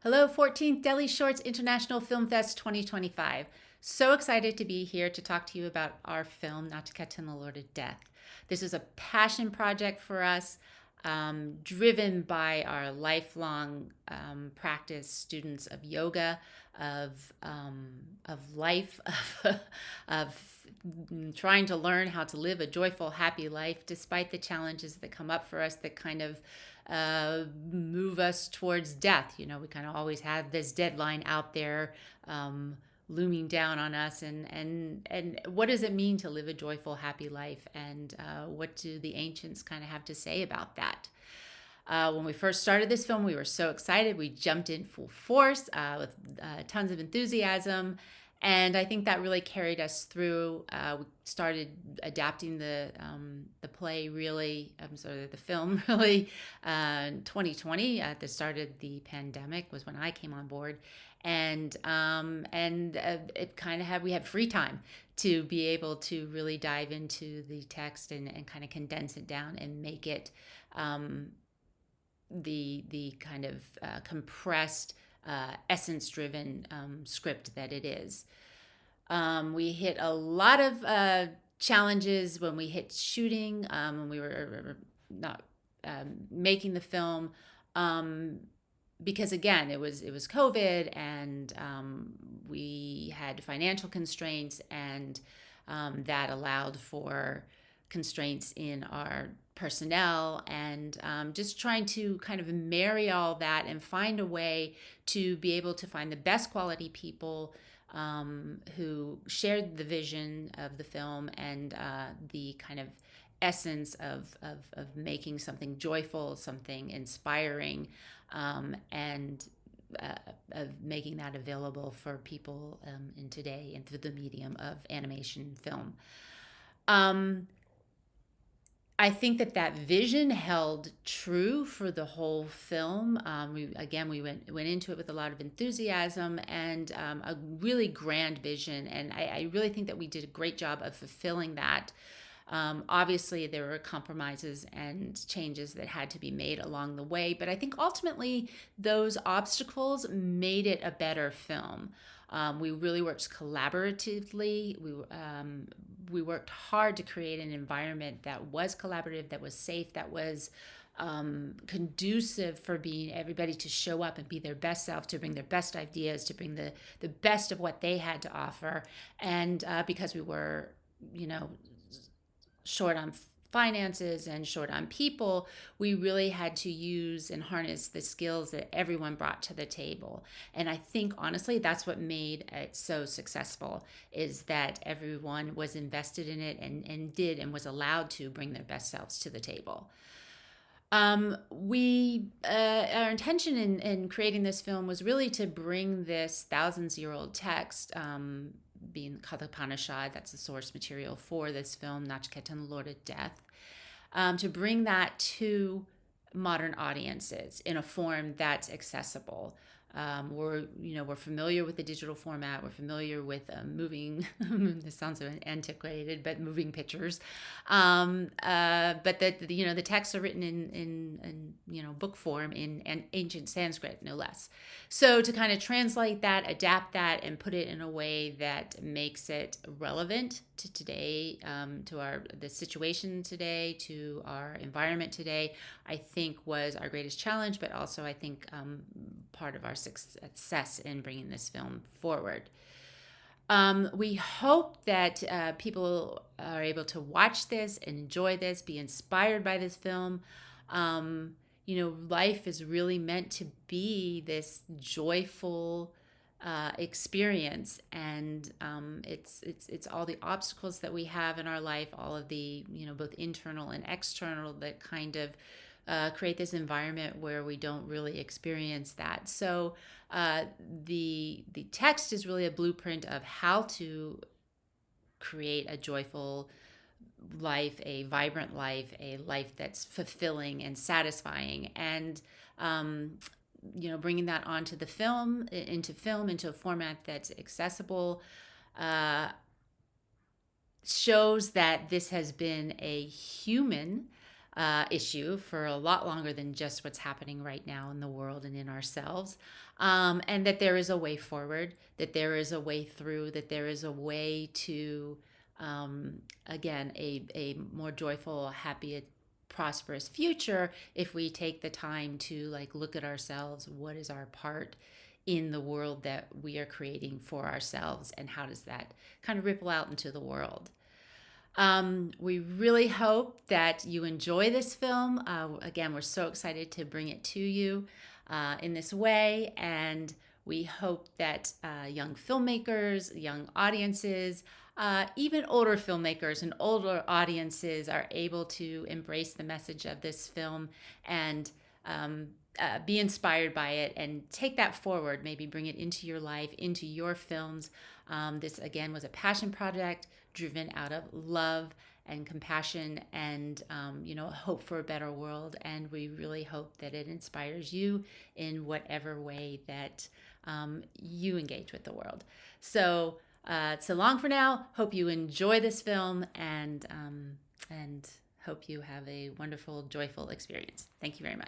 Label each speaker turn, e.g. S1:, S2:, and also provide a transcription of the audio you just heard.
S1: Hello, 14th Delhi Shorts International Film Fest 2025. So excited to be here to talk to you about our film, Nachiketa and the Lord of Death. This is a passion project for us, driven by our lifelong practice students of yoga, of life, of trying to learn how to live a joyful, happy life despite the challenges that come up for us that kind of move us towards death. You know, we kind of always have this deadline out there looming down on us, and what does it mean to live a joyful, happy life, and what do the ancients kind of have to say about that? When we first started this film, we were so excited. We jumped in full force with tons of enthusiasm. And I think that really carried us through. We started adapting the play really, the film really, 2020 at the start of the pandemic was when I came on board, and it kind of had we had free time to be able to really dive into the text and kind of condense it down and make it the kind of compressed, essence-driven script that it is. We hit a lot of challenges when we hit shooting, when we were not making the film, because again, it was COVID, and we had financial constraints, and that allowed for constraints in our personnel, and just trying to kind of marry all that and find a way to be able to find the best quality people who shared the vision of the film and the kind of essence of making something joyful, something inspiring, and of making that available for people in today and through the medium of animation film. I think that vision held true for the whole film. We went into it with a lot of enthusiasm and a really grand vision, and I really think that we did a great job of fulfilling that. Obviously, there were compromises and changes that had to be made along the way, but I think ultimately those obstacles made it a better film. We really worked collaboratively. We worked hard to create an environment that was collaborative, that was safe, that was conducive for being everybody to show up and be their best self, to bring their best ideas, to bring the best of what they had to offer. And because we were, you know, short on finances and short on people, we really had to use and harness the skills that everyone brought to the table. And I think honestly, that's what made it so successful, is that everyone was invested in it and was allowed to bring their best selves to the table. We Our intention in creating this film was really to bring this thousands-year-old text, being the Katha, that's the source material for this film, Nachiketa and the Lord of Death, to bring that to modern audiences in a form that's accessible. We're familiar with the digital format. We're familiar with moving. This sounds so antiquated, but moving pictures. But the texts are written in book form in ancient Sanskrit, no less. So to kind of translate that, adapt that, and put it in a way that makes it relevant to today, to the situation today, to our environment today, I think was our greatest challenge, but also I think part of our success in bringing this film forward. We hope that people are able to watch this and enjoy this, be inspired by this film. Life is really meant to be this joyful experience, and it's all the obstacles that we have in our life, all of the both internal and external, that kind of create this environment where we don't really experience that. So the text is really a blueprint of how to create a joyful life, a vibrant life, a life that's fulfilling and satisfying, and bringing that onto the into a format that's accessible, shows that this has been a human issue for a lot longer than just what's happening right now in the world and in ourselves. And that there is a way forward, that there is a way through, that there is a way to, again, a more joyful, happy, prosperous future if we take the time to like look at ourselves. What is our part in the world that we are creating for ourselves, and how does that kind of ripple out into the world? We really hope that you enjoy this film. Again, we're so excited to bring it to you in this way, and we hope that young filmmakers, young audiences, even older filmmakers and older audiences are able to embrace the message of this film and be inspired by it and take that forward, maybe bring it into your life, into your films. This, again, was a passion project driven out of love and compassion and, hope for a better world. And we really hope that it inspires you in whatever way that you engage with the world. So long for now. Hope you enjoy this film and hope you have a wonderful, joyful experience. Thank you very much.